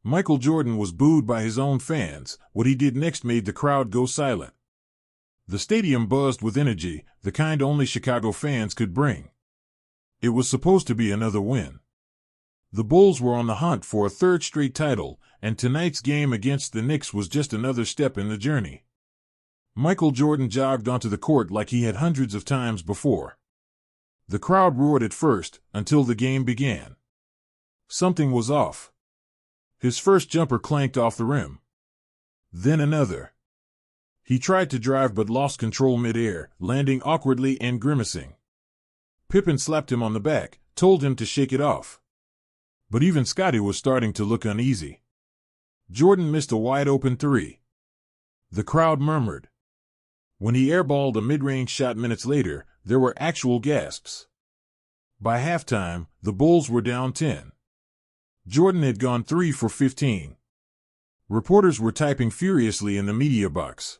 Michael Jordan was booed by his own fans. What he did next made the crowd go silent. The stadium buzzed with energy, the kind only Chicago fans could bring. It was supposed to be another win. The Bulls were on the hunt for a third straight title, and tonight's game against the Knicks was just another step in the journey. Michael Jordan jogged onto the court like he had hundreds of times before. The crowd roared at first, until the game began. Something was off. His first jumper clanked off the rim. Then another. He tried to drive but lost control mid-air, landing awkwardly and grimacing. Pippen slapped him on the back, told him to shake it off. But even Scottie was starting to look uneasy. Jordan missed a wide-open three. The crowd murmured. When he airballed a mid-range shot minutes later, there were actual gasps. By halftime, the Bulls were down 10. Jordan had gone 3 for 15. Reporters were typing furiously in the media box.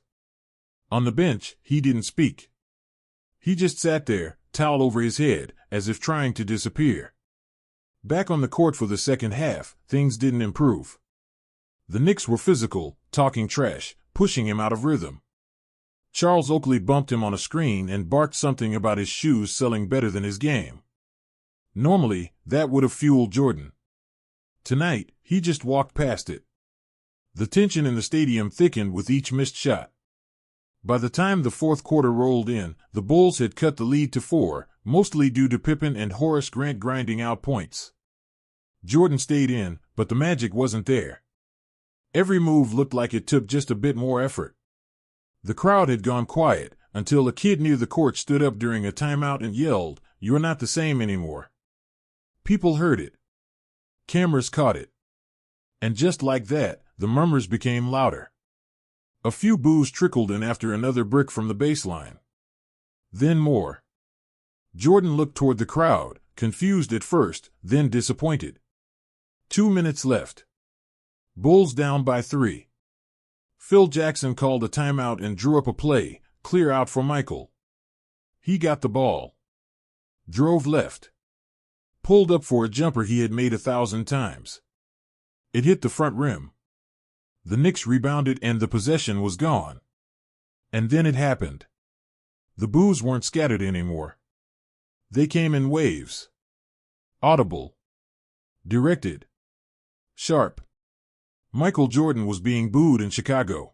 On the bench, he didn't speak. He just sat there, towel over his head, as if trying to disappear. Back on the court for the second half, things didn't improve. The Knicks were physical, talking trash, pushing him out of rhythm. Charles Oakley bumped him on a screen and barked something about his shoes selling better than his game. Normally, that would have fueled Jordan. Tonight, he just walked past it. The tension in the stadium thickened with each missed shot. By the time the fourth quarter rolled in, the Bulls had cut the lead to 4, mostly due to Pippen and Horace Grant grinding out points. Jordan stayed in, but the magic wasn't there. Every move looked like it took just a bit more effort. The crowd had gone quiet, until a kid near the court stood up during a timeout and yelled, "You're not the same anymore." People heard it. Cameras caught it. And just like that, the murmurs became louder. A few boos trickled in after another brick from the baseline. Then more. Jordan looked toward the crowd, confused at first, then disappointed. 2 minutes left. Bulls down by 3. Phil Jackson called a timeout and drew up a play, clear out for Michael. He got the ball. Drove left. Pulled up for a jumper he had made 1,000 times. It hit the front rim. The Knicks rebounded and the possession was gone. And then it happened. The boos weren't scattered anymore. They came in waves. Audible. Directed. Sharp. Michael Jordan was being booed in Chicago.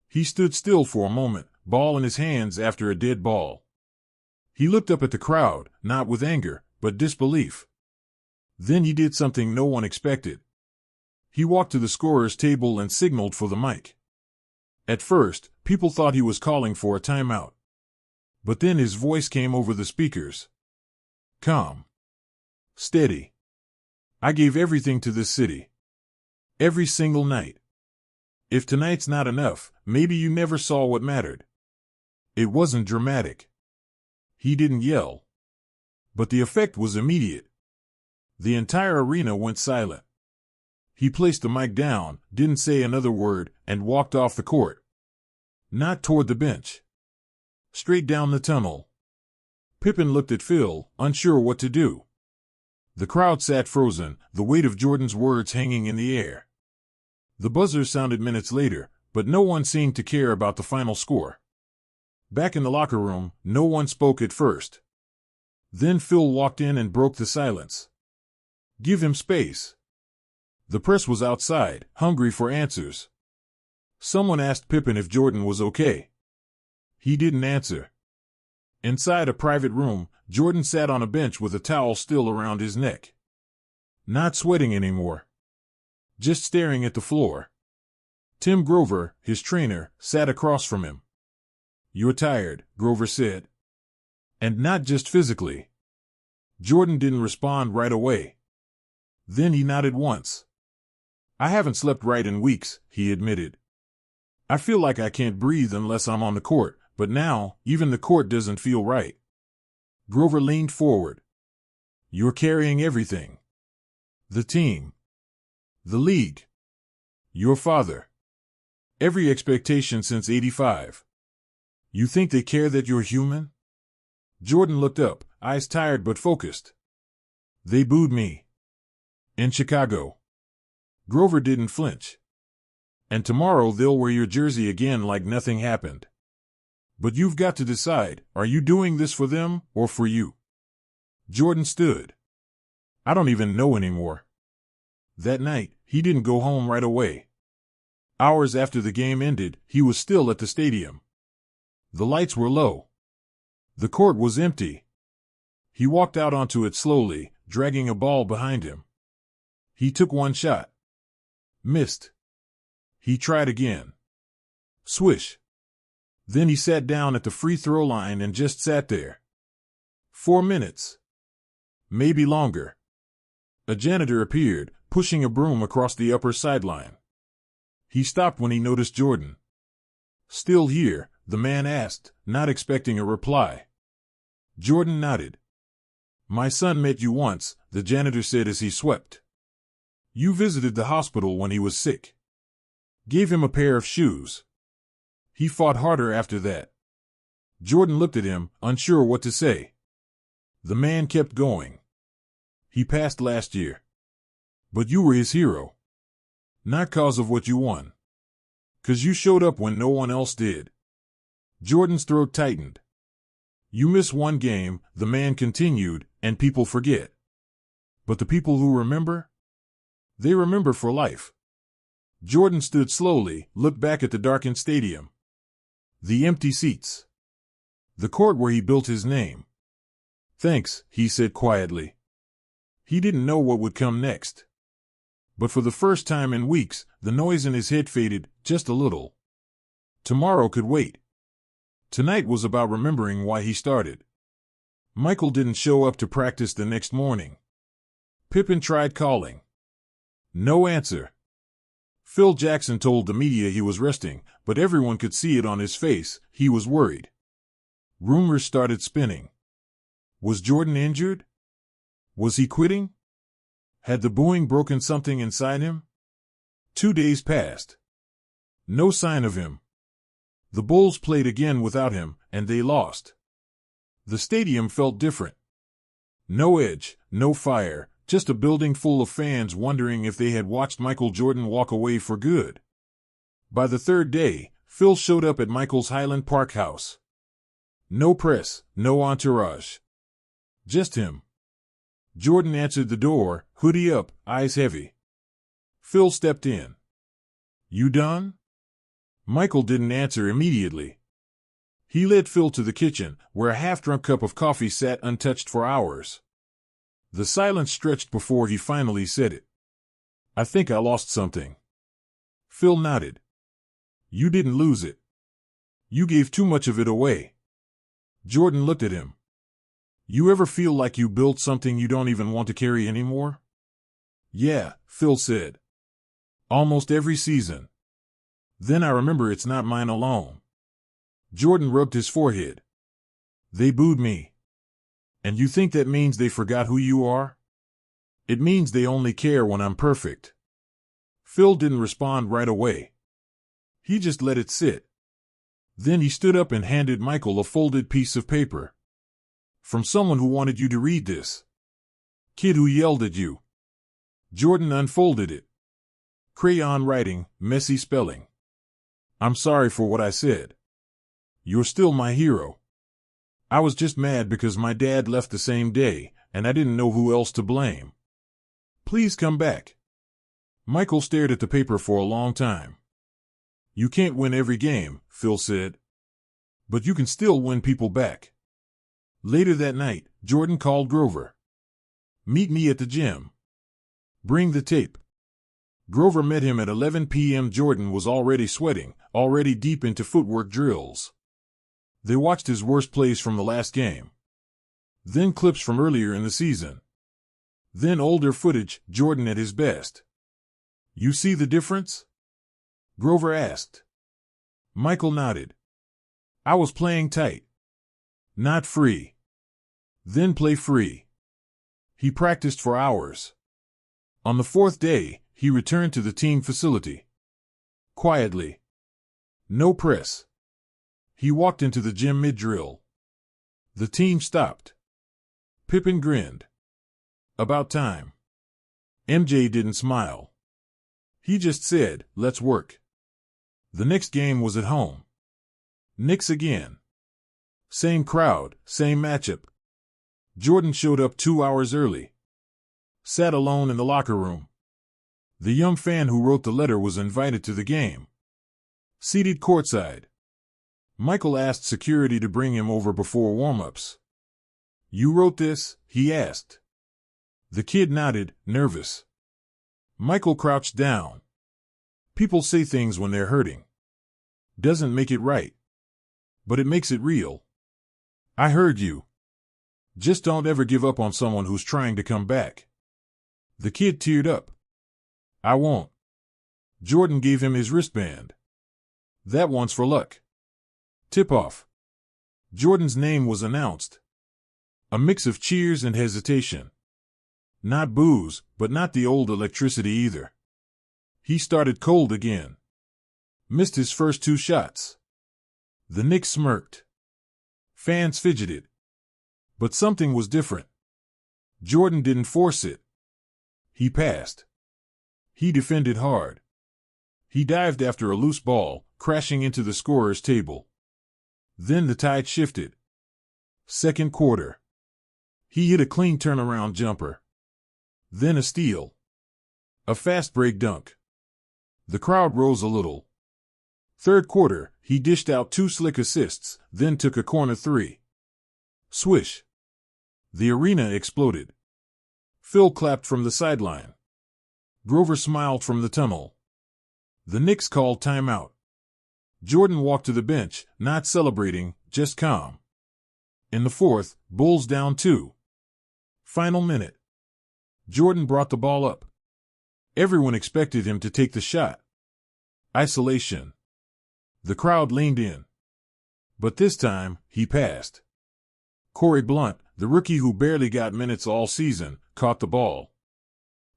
He stood still for a moment, ball in his hands after a dead ball. He looked up at the crowd, not with anger, but disbelief. Then he did something no one expected. He walked to the scorer's table and signaled for the mic. At first, people thought he was calling for a timeout. But then his voice came over the speakers. Calm. Steady. I gave everything to this city. Every single night. If tonight's not enough, maybe you never saw what mattered. It wasn't dramatic. He didn't yell. But the effect was immediate. The entire arena went silent. He placed the mic down, didn't say another word, and walked off the court. Not toward the bench. Straight down the tunnel. Pippen looked at Phil, unsure what to do. The crowd sat frozen, the weight of Jordan's words hanging in the air. The buzzer sounded minutes later, but no one seemed to care about the final score. Back in the locker room, no one spoke at first. Then Phil walked in and broke the silence. Give him space. The press was outside, hungry for answers. Someone asked Pippen if Jordan was okay. He didn't answer. Inside a private room, Jordan sat on a bench with a towel still around his neck. Not sweating anymore. Just staring at the floor. Tim Grover, his trainer, sat across from him. "You're tired," Grover said. And not just physically. Jordan didn't respond right away. Then he nodded once. "I haven't slept right in weeks," he admitted. "I feel like I can't breathe unless I'm on the court, but now, even the court doesn't feel right." Grover leaned forward. "You're carrying everything. The team. The league. Your father. Every expectation since '85. You think they care that you're human?" Jordan looked up, eyes tired but focused. "They booed me. In Chicago. Grover didn't flinch. And tomorrow they'll wear your jersey again like nothing happened. But you've got to decide, are you doing this for them or for you? Jordan stood. I don't even know anymore. That night, he didn't go home right away. Hours after the game ended, he was still at the stadium. The lights were low. The court was empty. He walked out onto it slowly, dragging a ball behind him. He took one shot. Missed. He tried again. Swish. Then he sat down at the free throw line and just sat there. 4 minutes. Maybe longer. A janitor appeared, pushing a broom across the upper sideline. He stopped when he noticed Jordan. Still here? The man asked, not expecting a reply. Jordan nodded. My son met you once, the janitor said as he swept. You visited the hospital when he was sick. Gave him a pair of shoes. He fought harder after that. Jordan looked at him, unsure what to say. The man kept going. He passed last year. But you were his hero. Not 'cause of what you won. 'Cause you showed up when no one else did. Jordan's throat tightened. You miss one game, the man continued, and people forget. But the people who remember? They remember for life. Jordan stood slowly, looked back at the darkened stadium. The empty seats. The court where he built his name. Thanks, he said quietly. He didn't know what would come next. But for the first time in weeks, the noise in his head faded, just a little. Tomorrow could wait. Tonight was about remembering why he started. Michael didn't show up to practice the next morning. Pippen tried calling. No answer. Phil Jackson told the media he was resting, but everyone could see it on his face. He was worried. Rumors started spinning. Was Jordan injured? Was he quitting? Had the booing broken something inside him? 2 days passed. No sign of him. The Bulls played again without him, and they lost. The stadium felt different. No edge, no fire, just a building full of fans wondering if they had watched Michael Jordan walk away for good. By the third day, Phil showed up at Michael's Highland Park house. No press, no entourage. Just him. Jordan answered the door, hoodie up, eyes heavy. Phil stepped in. You done? Michael didn't answer immediately. He led Phil to the kitchen, where a half-drunk cup of coffee sat untouched for hours. The silence stretched before he finally said it. I think I lost something. Phil nodded. You didn't lose it. You gave too much of it away. Jordan looked at him. You ever feel like you built something you don't even want to carry anymore? Yeah, Phil said. Almost every season. Then I remember it's not mine alone. Jordan rubbed his forehead. They booed me. And you think that means they forgot who you are? It means they only care when I'm perfect. Phil didn't respond right away. He just let it sit. Then he stood up and handed Michael a folded piece of paper. From someone who wanted you to read this. Kid who yelled at you. Jordan unfolded it. Crayon writing, messy spelling. I'm sorry for what I said. You're still my hero. I was just mad because my dad left the same day, and I didn't know who else to blame. Please come back. Michael stared at the paper for a long time. You can't win every game, Phil said. But you can still win people back. Later that night, Jordan called Grover. Meet me at the gym. Bring the tape. Grover met him at 11 p.m. Jordan was already sweating, already deep into footwork drills. They watched his worst plays from the last game. Then clips from earlier in the season. Then older footage, Jordan at his best. You see the difference? Grover asked. Michael nodded. I was playing tight. Not free. Then play free. He practiced for hours. On the fourth day, he returned to the team facility. Quietly. No press. He walked into the gym mid-drill. The team stopped. Pippen grinned. About time. MJ didn't smile. He just said, let's work. The next game was at home. Knicks again. Same crowd, same matchup. Jordan showed up 2 hours early. Sat alone in the locker room. The young fan who wrote the letter was invited to the game. Seated courtside. Michael asked security to bring him over before warm-ups. You wrote this? He asked. The kid nodded, nervous. Michael crouched down. People say things when they're hurting. Doesn't make it right. But it makes it real. I heard you. Just don't ever give up on someone who's trying to come back. The kid teared up. I won't. Jordan gave him his wristband. That one's for luck. Tip-off. Jordan's name was announced. A mix of cheers and hesitation. Not boos, but not the old electricity either. He started cold again. Missed his first 2 shots. The Knicks smirked. Fans fidgeted. But something was different. Jordan didn't force it. He passed. He defended hard. He dived after a loose ball, crashing into the scorer's table. Then the tide shifted. Second quarter. He hit a clean turnaround jumper. Then a steal. A fast break dunk. The crowd rose a little. Third quarter, he dished out 2 slick assists, then took a corner 3. Swish. The arena exploded. Phil clapped from the sideline. Grover smiled from the tunnel. The Knicks called timeout. Jordan walked to the bench, not celebrating, just calm. In the fourth, Bulls down 2. Final minute. Jordan brought the ball up. Everyone expected him to take the shot. Isolation. The crowd leaned in. But this time, he passed. Corey Blunt, the rookie who barely got minutes all season, caught the ball.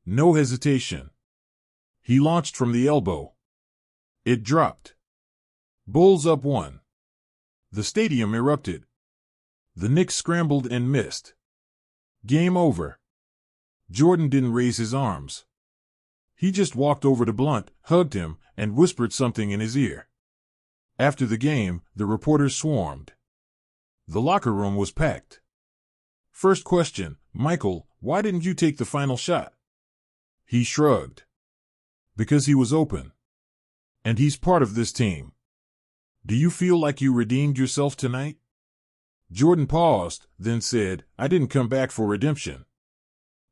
No hesitation. He launched from the elbow. It dropped. Bulls up 1. The stadium erupted. The Knicks scrambled and missed. Game over. Jordan didn't raise his arms. He just walked over to Blunt, hugged him, and whispered something in his ear. After the game, the reporters swarmed. The locker room was packed. First question, Michael, why didn't you take the final shot? He shrugged. Because he was open. And he's part of this team. Do you feel like you redeemed yourself tonight? Jordan paused, then said, I didn't come back for redemption.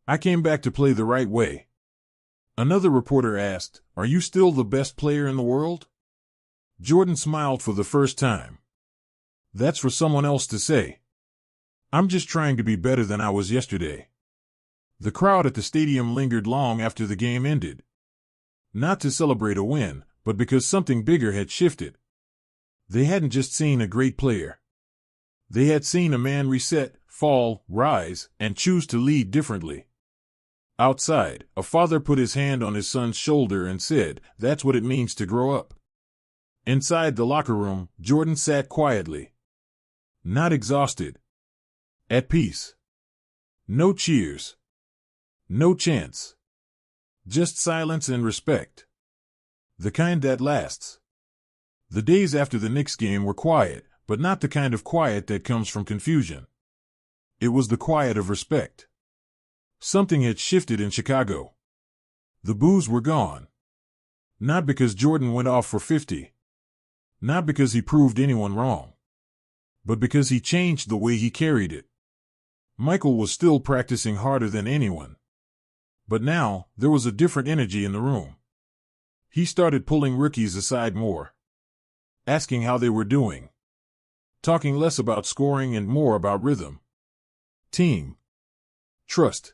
I came back to play the right way. Another reporter asked, Are you still the best player in the world? Jordan smiled for the first time. That's for someone else to say. I'm just trying to be better than I was yesterday. The crowd at the stadium lingered long after the game ended. Not to celebrate a win, but because something bigger had shifted. They hadn't just seen a great player. They had seen a man reset, fall, rise, and choose to lead differently. Outside, a father put his hand on his son's shoulder and said, That's what it means to grow up. Inside the locker room, Jordan sat quietly. Not exhausted. At peace. No cheers. No chants. Just silence and respect. The kind that lasts. The days after the Knicks game were quiet, but not the kind of quiet that comes from confusion. It was the quiet of respect. Something had shifted in Chicago. The boos were gone. Not because Jordan went off for 50. Not because he proved anyone wrong. But because he changed the way he carried it. Michael was still practicing harder than anyone. But now, there was a different energy in the room. He started pulling rookies aside more. Asking how they were doing. Talking less about scoring and more about rhythm. Team. Trust.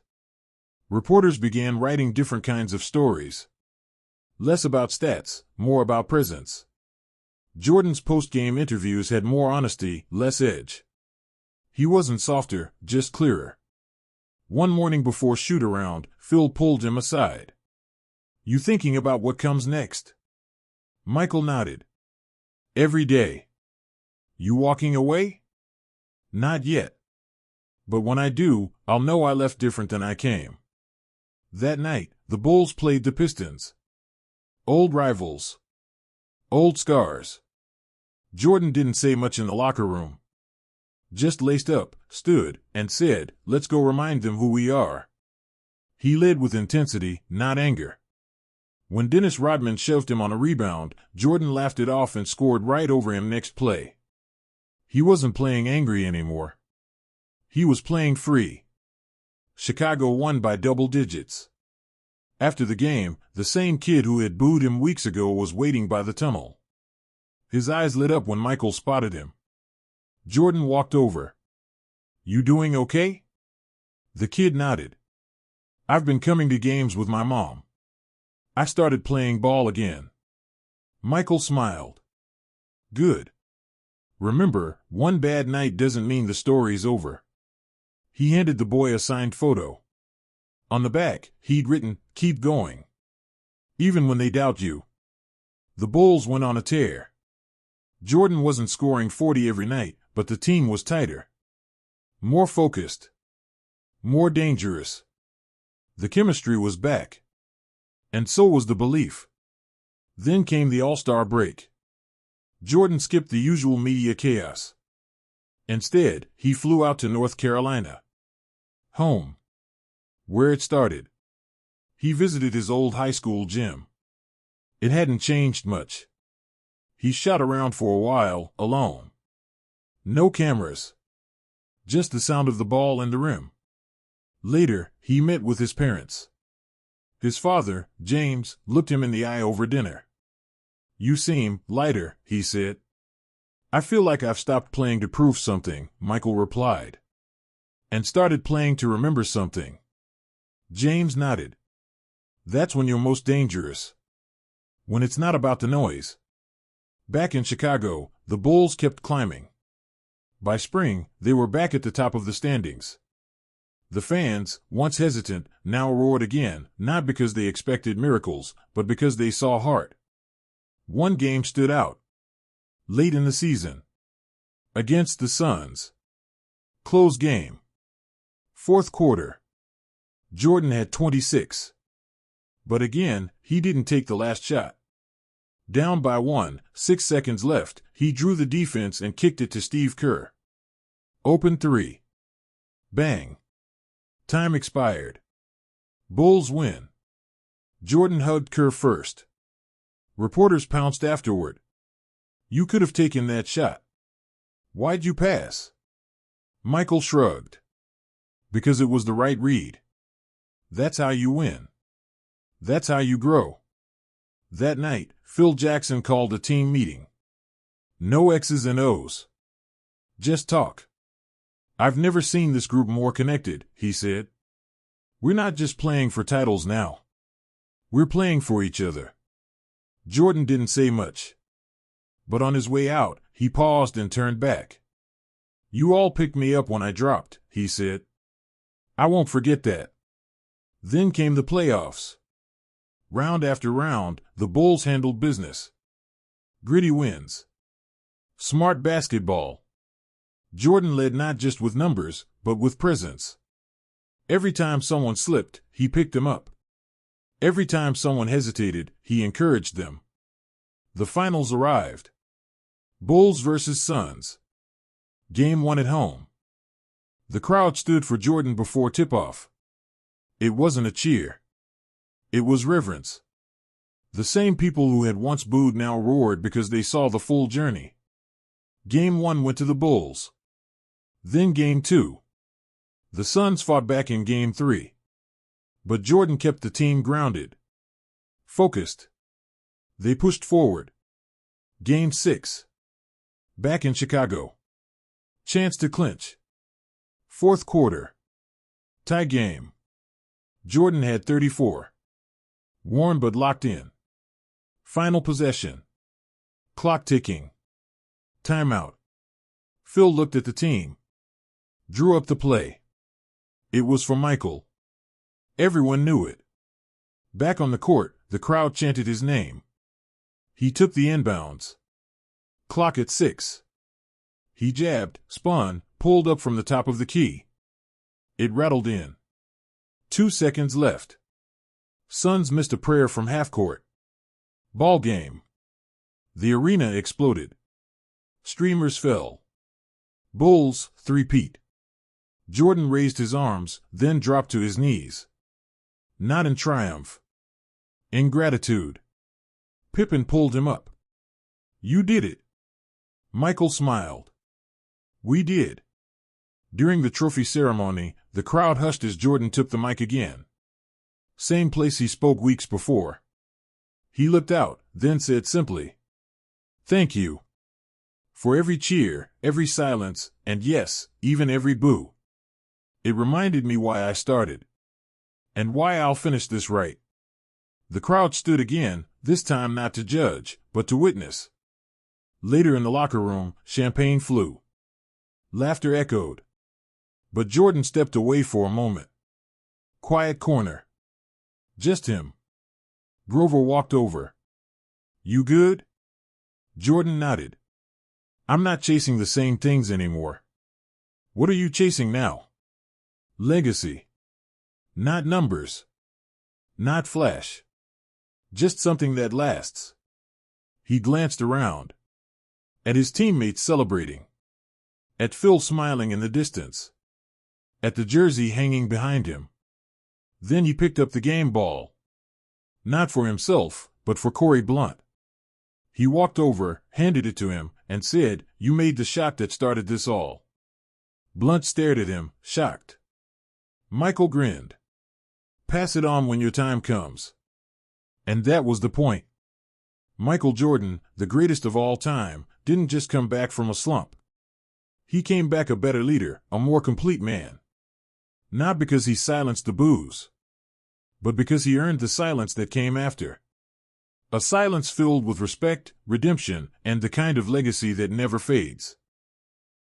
Reporters began writing different kinds of stories. Less about stats, more about presence. Jordan's post-game interviews had more honesty, less edge. He wasn't softer, just clearer. One morning before shoot-around, Phil pulled him aside. You thinking about what comes next? Michael nodded. Every day. You walking away? Not yet. But when I do, I'll know I left different than I came. That night, the Bulls played the Pistons. Old rivals. Old scars. Jordan didn't say much in the locker room. Just laced up, stood, and said, "Let's go remind them who we are." He led with intensity, not anger. When Dennis Rodman shoved him on a rebound, Jordan laughed it off and scored right over him next play. He wasn't playing angry anymore. He was playing free. Chicago won by double digits. After the game, the same kid who had booed him weeks ago was waiting by the tunnel. His eyes lit up when Michael spotted him. Jordan walked over. "You doing okay?" The kid nodded. "I've been coming to games with my mom. I started playing ball again." Michael smiled. "Good. Remember, one bad night doesn't mean the story's over." He handed the boy a signed photo. On the back, he'd written, "Keep going. Even when they doubt you." The Bulls went on a tear. Jordan wasn't scoring 40 every night, but the team was tighter. More focused. More dangerous. The chemistry was back. And so was the belief. Then came the All-Star break. Jordan skipped the usual media chaos. Instead, he flew out to North Carolina. Home. Where it started. He visited his old high school gym. It hadn't changed much. He shot around for a while, alone. No cameras. Just the sound of the ball and the rim. Later, he met with his parents. His father, James, looked him in the eye over dinner. "You seem lighter," he said. "I feel like I've stopped playing to prove something," Michael replied. "And started playing to remember something." James nodded. "That's when you're most dangerous. When it's not about the noise." Back in Chicago, the Bulls kept climbing. By spring, they were back at the top of the standings. The fans, once hesitant, now roared again, not because they expected miracles, but because they saw heart. One game stood out. Late in the season. Against the Suns. Close game. Fourth quarter. Jordan had 26. But again, he didn't take the last shot. Down by 1, 6 seconds left, he drew the defense and kicked it to Steve Kerr. Open three. Bang. Time expired. Bulls win. Jordan hugged Kerr first. Reporters pounced afterward. "You could have taken that shot. Why'd you pass?" Michael shrugged. "Because it was the right read. That's how you win. That's how you grow." That night, Phil Jackson called a team meeting. No X's and O's. Just talk. "I've never seen this group more connected," he said. "We're not just playing for titles now. We're playing for each other." Jordan didn't say much. But on his way out, he paused and turned back. "You all picked me up when I dropped," he said. "I won't forget that." Then came the playoffs. Round after round, the Bulls handled business. Gritty wins. Smart basketball. Jordan led not just with numbers, but with presence. Every time someone slipped, he picked them up. Every time someone hesitated, he encouraged them. The finals arrived. Bulls versus Suns. Game 1 at home. The crowd stood for Jordan before tip-off. It wasn't a cheer. It was reverence. The same people who had once booed now roared because they saw the full journey. Game 1 went to the Bulls. Then Game 2. The Suns fought back in Game 3. But Jordan kept the team grounded. Focused. They pushed forward. Game 6. Back in Chicago. Chance to clinch. Fourth quarter. Tie game. Jordan had 34. Worn but locked in. Final possession. Clock ticking. Timeout. Phil looked at the team. Drew up the play. It was for Michael. Everyone knew it. Back on the court, the crowd chanted his name. He took the inbounds. Clock at 6. He jabbed, spun, pulled up from the top of the key. It rattled in. 2 seconds left. Suns missed a prayer from half court. Ball game. The arena exploded. Streamers fell. Bulls, three-peat. Jordan raised his arms, then dropped to his knees. Not in triumph. In gratitude. Pippen pulled him up. You did it. Michael smiled. We did. During the trophy ceremony, the crowd hushed as Jordan took the mic again. Same place he spoke weeks before. He looked out, then said simply, "Thank you. For every cheer, every silence, and yes, even every boo. It reminded me why I started. And why I'll finish this right." The crowd stood again, this time not to judge, but to witness. Later in the locker room, champagne flew. Laughter echoed. But Jordan stepped away for a moment. Quiet corner. Just him. Grover walked over. You good? Jordan nodded. I'm not chasing the same things anymore. What are you chasing now? Legacy. Not numbers. Not flash. Just something that lasts. He glanced around. At his teammates celebrating. At Phil smiling in the distance. At the jersey hanging behind him. Then he picked up the game ball. Not for himself, but for Corey Blunt. He walked over, handed it to him, and said, "You made the shot that started this all." Blunt stared at him, shocked. Michael grinned. Pass it on when your time comes. And that was the point. Michael Jordan, the greatest of all time, didn't just come back from a slump. He came back a better leader, a more complete man. Not because he silenced the boos, but because he earned the silence that came after. A silence filled with respect, redemption, and the kind of legacy that never fades.